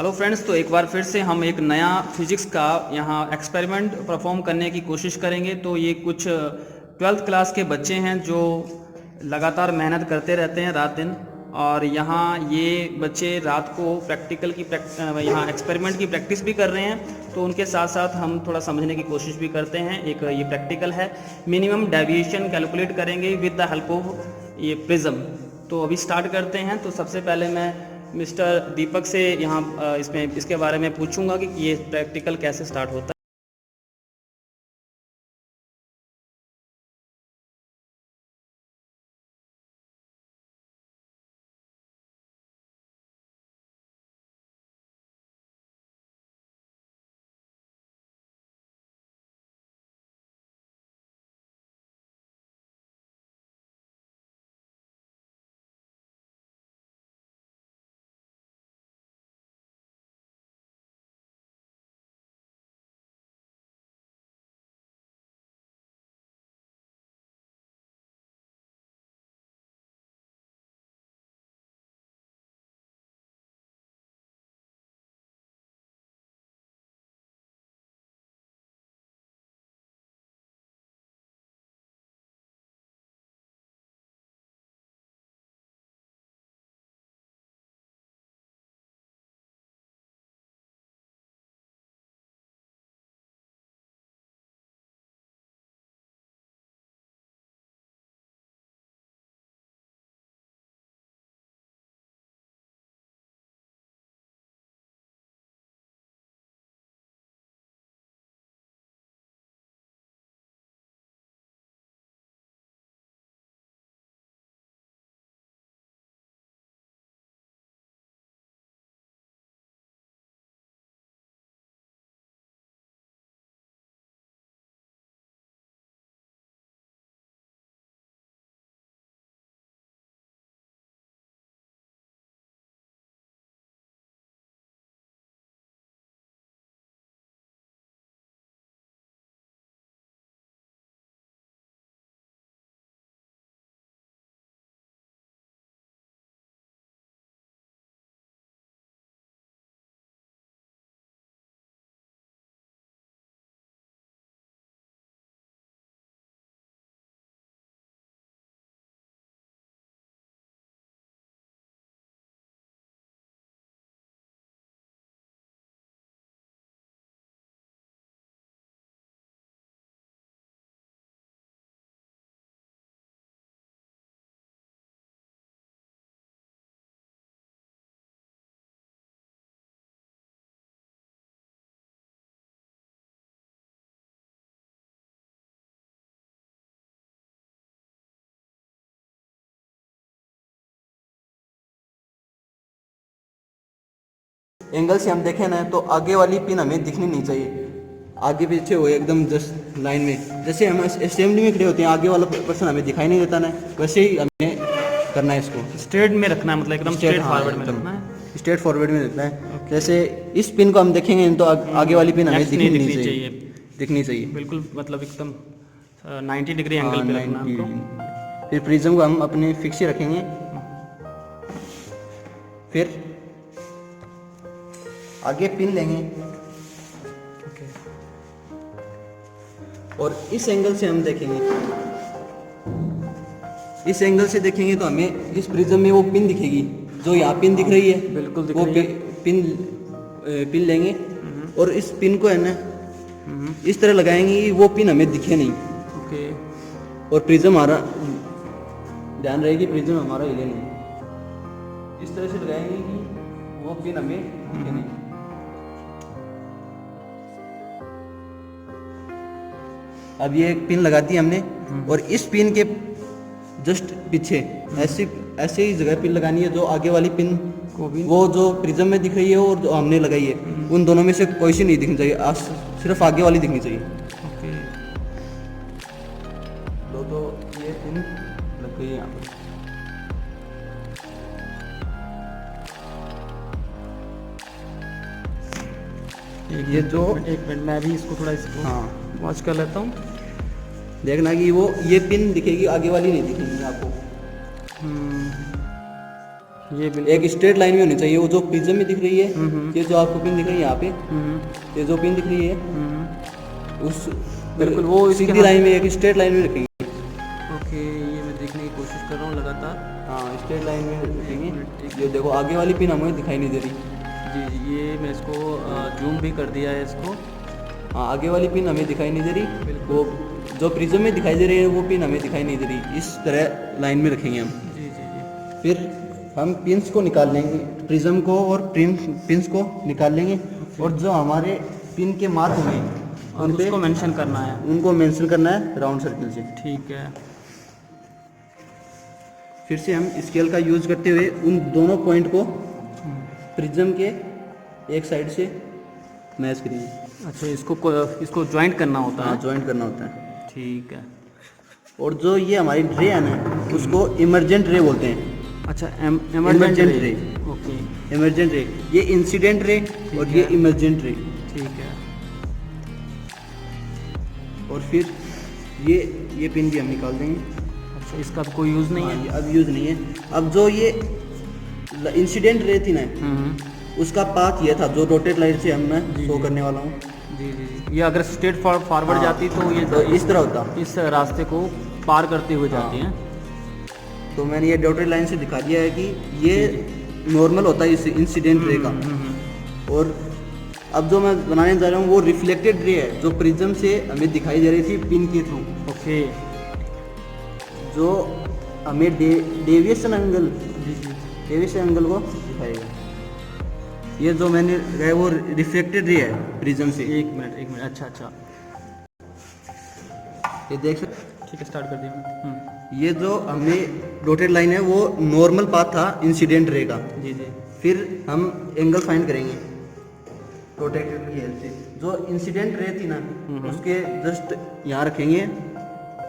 Hello friends, तो एक बार फिर से हम एक नया फिजिक्स का यहाँ एक्सपेरिमेंट परफॉर्म करने की कोशिश करेंगे। तो ये कुछ 12th क्लास के बच्चे हैं जो लगातार मेहनत करते रहते हैं रात दिन। और यहाँ ये बच्चे रात को यहाँ एक्सपेरिमेंट की प्रैक्टिस भी कर रहे हैं। तो उनके साथ साथ हम थोड़ा समझने की कोशिश भी करते हैं। एक ये प्रैक्टिकल है, मिनिमम डेविएशन कैलकुलेट करेंगे विद द हेल्प ऑफ ये प्रिज्म। तो अभी स्टार्ट करते हैं। तो सबसे पहले मैं मिस्टर दीपक से यहाँ इसके बारे में पूछूंगा कि ये प्रैक्टिकल कैसे स्टार्ट होता है। एंगल से हम देखें ना तो आगे वाली पिन हमें दिखनी नहीं चाहिए, आगे पीछे हो एकदम जस्ट लाइन में। जैसे हम असेंबली में खड़े होते हैं, आगे वाला पर्सन हमें दिखाई नहीं देता ना, वैसे ही हमें करना है इसको। स्ट्रेट में रखना है, मतलब एकदम स्ट्रेट फॉरवर्ड में रखना है। स्ट्रेट फॉरवर्ड में रखना है। जैसे इस पिन को हम देखेंगे तो आगे वाली पिन हमें दिखनी नहीं चाहिए, दिखनी चाहिए बिल्कुल, मतलब एकदम 90 डिग्री एंगल पे रखना है हमको। फिर प्रिज्म को हम अपने फिक्स ही रखेंगे। फिर आगे पिन लेंगे और इस एंगल से हम देखेंगे। इस एंगल से देखेंगे तो हमें इस प्रिज्म में वो पिन दिखेगी, जो यहाँ पिन दिख रही है, बिल्कुल दिख वो रही है। पिन लेंगे और इस पिन को है ना इस तरह लगाएंगे कि वो पिन हमें दिखे नहीं। ओके। और प्रिज्म हमारा ध्यान रहेगी, प्रिज्म हमारा हिले नहीं। इस तरह से लगाएंगे कि वो पिन हमें दिखे नहीं। अब ये पिन लगा दी हमने और इस पिन के जस्ट पीछे ऐसे ही जगह पिन लगानी है जो आगे वाली पिन को भी, वो जो प्रिज्म में दिख रही है और जो हमने लगाई है, उन दोनों में से कोई सी नहीं दिखनी चाहिए, सिर्फ आगे वाली दिखनी चाहिए। ओके। तो ये पिन लग गई यहाँ पर। ये जो एक मिनट मैं भी इसको थोड़ा हाँ वॉच कर लेता हूँ। देखना कि वो ये पिन दिखेगी, आगे वाली नहीं दिखेगी आपको। ये बिल्कुल एक स्ट्रेट लाइन में होनी चाहिए। वो जो प्रिज्म में दिख रही है, ये जो आपको पिन दिख रही है यहाँ पे, ये जो पिन दिख रही है उस बिल्कुल वो इसके सीधी लाइन में, एक स्ट्रेट लाइन में रखेंगे। ओके, ये मैं देखने की कोशिश कर रहा हूँ लगातार। हाँ, स्ट्रेट लाइन में रखेंगे। ये देखो आगे वाली पिन हमें दिखाई नहीं दे रही। जी जी, ये मैं इसको जूम भी कर दिया है इसको। हाँ, आगे वाली पिन हमें दिखाई नहीं दे रही। वो जो प्रिज्म में दिखाई दे रही है वो पिन हमें दिखाई नहीं दे रही। इस तरह लाइन में रखेंगे हम। जी जी जी। फिर हम पिंस को निकाल लेंगे, प्रिज्म को और पिंस को निकाल लेंगे। और जो हमारे पिन के मार्क होंगे और उसको मेंशन करना है। उनको मेंशन करना है राउंड सर्कल से। ठीक है। फिर से हम स्केल का यूज करते हुए उन दोनों पॉइंट को प्रिज्म के एक साइड से मैच करेंगे। अच्छा, इसको ज्वाइंट करना होता हाँ, है। ज्वाइंट करना होता है। ठीक है। और जो ये हमारी रे है ना, उसको इमरजेंट रे बोलते हैं। अच्छा, emergent ray. Okay, emergent ray, ये इंसिडेंट रे और ये इमरजेंट रे। ठीक है। और फिर ये पिन भी हम निकाल देंगे। अच्छा, इसका अब कोई यूज़ नहीं हाँ, है। ये अब यूज़ नहीं है। अब जो ये इंसिडेंट रे थी ना, उसका पाथ ये था जो डॉटेड लाइन से हम मैं शो करने वाला हूँ। जी जी जी। ये अगर स्ट्रेट फॉरवर्ड हाँ, जाती तो ये तो इस तरह होता। इस रास्ते को पार करते हुए जाती हैं। तो मैंने ये डॉटेड लाइन से दिखा दिया है कि ये नॉर्मल होता है इस इंसिडेंट रे का। और अब जो मैं बनाने जा रहा हूँ वो रिफ्लेक्टेड रे है, जो प्रिज्म से हमें दिखाई दे रही थी पिन के थ्रू। ओके। जो हमें डेविएशन एंगल, जी जी। डेविएशन एंगल को दिखाएगा। ये जो मैंने लगाया वो रिफ्लेक्टेड रे है प्रिज्म से। एक मिनट। अच्छा अच्छा, ये देख सकते। ठीक है, स्टार्ट कर दिया। ये जो हमने डॉटेड लाइन है वो नॉर्मल पाथ था इंसिडेंट रे का। जी जी। फिर हम एंगल फाइंड करेंगे प्रोटेक्टेड की हेल्प से। जो इंसिडेंट रे थी ना, उसके जस्ट यहाँ रखेंगे।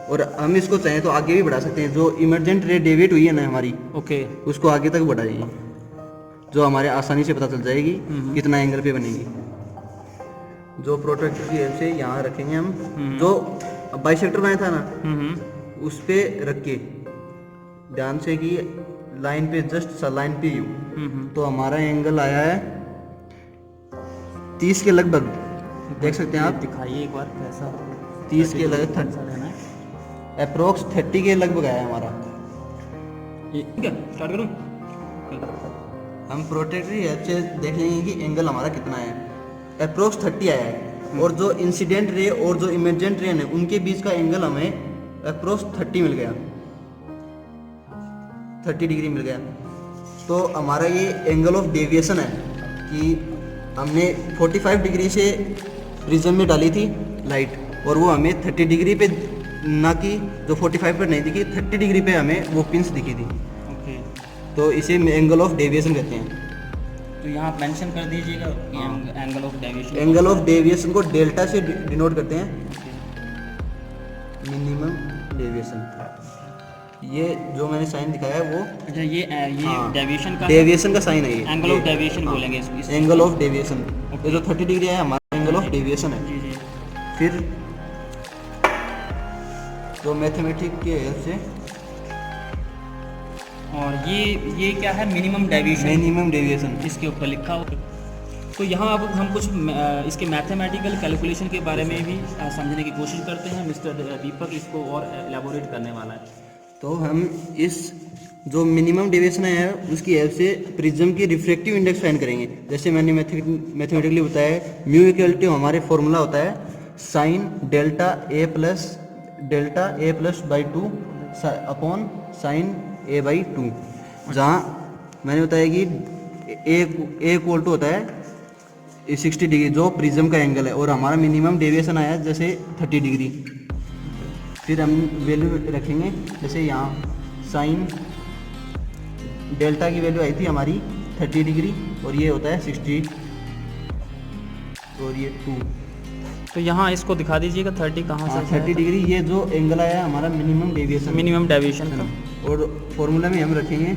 और हम इसको चाहें तो आगे भी बढ़ा सकते हैं। जो इमरजेंट रे डेविएट हुई है ना हमारी, ओके। उसको आगे तक बढ़ाइए, जो हमारे आसानी से पता चल जाएगी कितना एंगल पे बनेगी। जो प्रोटेक्टर की हेल्प से यहाँ रखेंगे हम। जो बाइसेक्टर बनाया था ना, उस पे रख के ध्यान से कि लाइन पे जस्ट लाइन पे यूं, तो हमारा एंगल आया है 30 के लगभग। देख सकते हैं आप, दिखाइए एक बार कैसा। 30 के लगभग, लेना है। अप्रोक्स 30 के लगभग आया है हमारा। ठीक है, स्टार्ट करूँ। हम प्रोटेक्टरी हेल्प से देख लेंगे कि एंगल हमारा कितना है। अप्रोक्स 30 आया है। और जो इंसिडेंट रे और जो इमरजेंट रे है उनके बीच का एंगल हमें अप्रोक्स 30 मिल गया, 30 डिग्री मिल गया। तो हमारा ये एंगल ऑफ डेविएशन है कि हमने 45 डिग्री से प्रिज्म में डाली थी लाइट, और वो हमें 30 डिग्री पे, ना कि जो 45 पर नहीं दिखी, 30 डिग्री पे हमें वो पिंस दिखी थी। ओके। तो इसे एंगल ऑफ डेविएशन कहते हैं। तो यहाँ आप मेंशन कर दीजिएगा angle of deviation. Angle of deviation को डेल्टा से डिनोट करते हैं, मिनिमम डेविएशन। ये जो मैंने साइन दिखाया है वो, अच्छा, ये डेविएशन का डेविएशन का साइन है। ये एंगल ऑफ डेविएशन बोलेंगे इसको। एंगल ऑफ डेविएशन, ये जो 30 डिग्री है हमारा एंगल ऑफ डेविएशन है। जी जी। फिर जो मैथमेटिक के हेल्प से, और ये क्या है, मिनिमम डेविएशन, मिनिमम डेविएशन इसके ऊपर लिखा हो। तो यहाँ अब हम कुछ इसके मैथमेटिकल कैलकुलेशन के बारे में भी समझने की कोशिश करते हैं। मिस्टर दीपक इसको और एलाबोरेट करने वाला है। तो हम इस जो मिनिमम डेविएशन है उसकी हेल्प से प्रिज्म की रिफ्रैक्टिव इंडेक्स फाइंड करेंगे। जैसे मैंने मैथमेटिकली बताया, म्यू इक्वल टू हमारे फॉर्मूला होता है sine delta A plus by 2 upon sine A by 2, जहाँ मैंने बताया कि ए इक्वल टू होता है 60 डिग्री जो प्रिज्म का एंगल है, और हमारा मिनिमम डेविएशन आया जैसे 30 डिग्री। फिर हम वैल्यू रखेंगे, जैसे यहाँ साइन डेल्टा की वैल्यू आई थी हमारी 30 डिग्री, और ये होता है 60 और ये 2। तो यहाँ इसको दिखा दीजिएगा 30 कहाँ से। 30 डिग्री, ये जो एंगल आया है हमारा मिनिमम डेविएशन का। और फॉर्मूला में हम रखेंगे,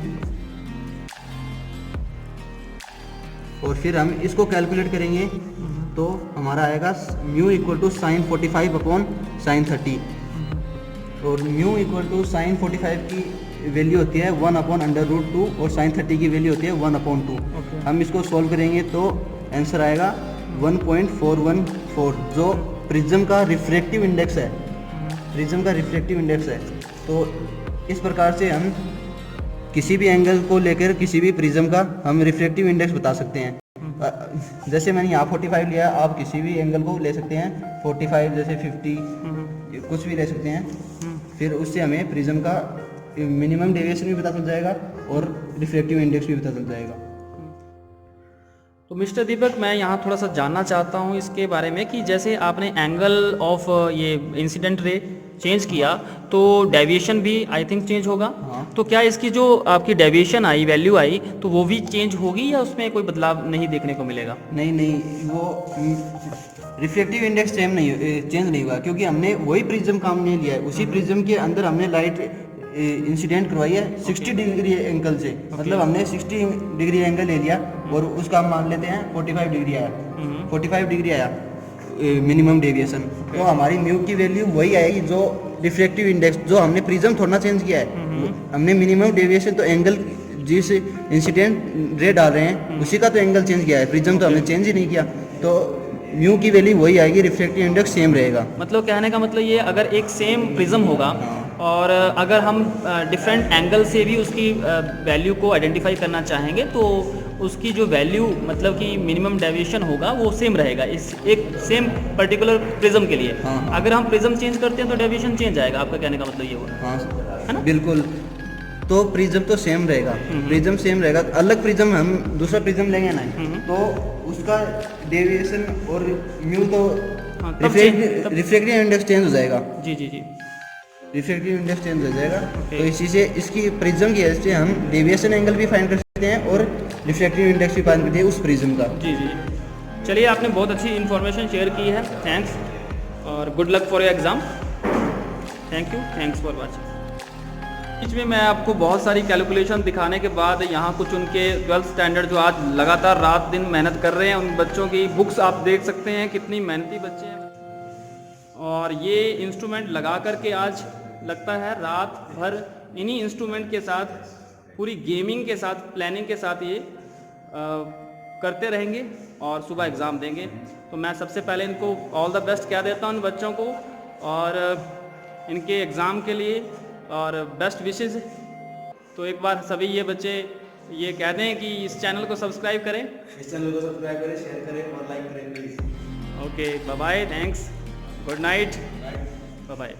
और फिर हम इसको कैलकुलेट करेंगे तो हमारा आएगा mu equal to sine 45 upon sine 30। और म्यू इक्वल टू साइन 45 की वैल्यू होती है 1/√2 और sin 30 की वैल्यू होती है 1/2। ओके। हम इसको सॉल्व करेंगे तो आंसर आएगा 1.414, जो प्रिज्म का रिफ्रैक्टिव इंडेक्स है। प्रिज्म का रिफ्रैक्टिव इंडेक्स है। तो इस प्रकार से हम किसी भी एंगल को लेकर किसी भी प्रिज्म का हम रिफ्रैक्टिव इंडेक्स बता सकते हैं। जैसे मैंने यहाँ 45 लिया, आप किसी भी एंगल को ले सकते हैं 45, जैसे 50, कुछ भी ले सकते हैं। फिर उससे हमें प्रिज्म का मिनिमम डेविएशन भी पता चल जाएगा और रिफ्रैक्टिव इंडेक्स भी पता चल जाएगा। तो मिस्टर दीपक, मैं यहाँ थोड़ा सा जानना चाहता हूँ इसके बारे में कि जैसे आपने एंगल ऑफ ये इंसिडेंट रे चेंज किया तो डेविएशन भी आई थिंक चेंज होगा। हाँ। तो क्या इसकी जो आपकी डेविएशन आई, वैल्यू आई, तो वो भी चेंज होगी या उसमें कोई बदलाव नहीं देखने को मिलेगा? नहीं, वो रिफ्लेक्टिव इंडेक्स चेंज नहीं हुआ, क्योंकि हमने वही प्रिज्म काम नहीं लिया है। उसी प्रिज्म के अंदर हमने लाइट इंसिडेंट करवाई है 60 डिग्री एंगल से। मतलब हमने 60 डिग्री एंगल ले लिया और उसका हम मान लेते हैं 45 डिग्री आया। 45 डिग्री आया मिनिमम डेविएशन। तो हमारी म्यू की वैल्यू वही आएगी जो रिफ्लेक्टिव इंडेक्स, जो हमने प्रिज्म थोड़ा ना चेंज किया है। हमने मिनिमम डेविएशन तो एंगल जिस इंसिडेंट रे डाल रहे हैं उसी का तो एंगल चेंज किया है, प्रिज्म तो हमने चेंज ही नहीं किया। तो म्यू की वैल्यू वही आएगी, रिफ्लेक्टिव इंडेक्स सेम रहेगा। मतलब कहने का मतलब ये, अगर एक सेम प्रिज्म होगा और अगर हम डिफरेंट एंगल से भी उसकी वैल्यू को आइडेंटिफाई करना चाहेंगे तो उसकी जो वैल्यू मतलब कि मिनिमम डेविएशन होगा वो सेम रहेगा इस एक सेम पर्टिकुलर प्रिज्म के लिए। हाँ। अगर हम प्रिज्म चेंज करते हैं तो डेविएशन चेंज आएगा। आपका कहने का मतलब ये हुआ, हाँ है ना? बिल्कुल। तो प्रिज्म तो सेम रहेगा, प्रिज्म सेम रहेगा। अलग प्रिज्म हम दूसरा प्रिज्म लेंगे ना तो उसका डेविएशन और म्यू तो हाँ, रिफ्लेक्टिव इंडेक्स चेंज हो जाएगा। जी जी जी, रिफ्लेक्टिव इंडेक्स चेंज हो जाएगा। तो इसी से इसकी प्रिज्म की वजह से हम डेविएशन एंगल भी फाइंड कर सकते हैं और रिफ्लेक्टिव इंडेक्स भी फाइंड करते हैं उस प्रिज्म का। जी जी। चलिए, आपने बहुत अच्छी इन्फॉर्मेशन शेयर की है। थैंक्स और good luck for your exam. Thank you, thanks for watching. बीच में मैं आपको बहुत सारी कैलकुलेशन दिखाने के बाद यहाँ कुछ उनके 12th स्टैंडर्ड जो आज लगातार रात दिन मेहनत कर रहे हैं, उन बच्चों की बुक्स आप देख सकते हैं, कितनी मेहनती बच्चे हैं। और ये इंस्ट्रूमेंट लगा करके आज लगता है रात भर इन्हीं इंस्ट्रूमेंट के साथ, पूरी गेमिंग के साथ, प्लानिंग के साथ ये करते रहेंगे और सुबह एग्ज़ाम देंगे। तो मैं सबसे पहले इनको ऑल द बेस्ट कह देता हूँ इन बच्चों को, और इनके एग्ज़ाम के लिए और बेस्ट विशेज़। तो एक बार सभी ये बच्चे ये कह दें कि इस चैनल को सब्सक्राइब करें, इस चैनल को सब्सक्राइब करें, शेयर करें और लाइक करें please. Okay, bye bye, thanks, good night, bye bye.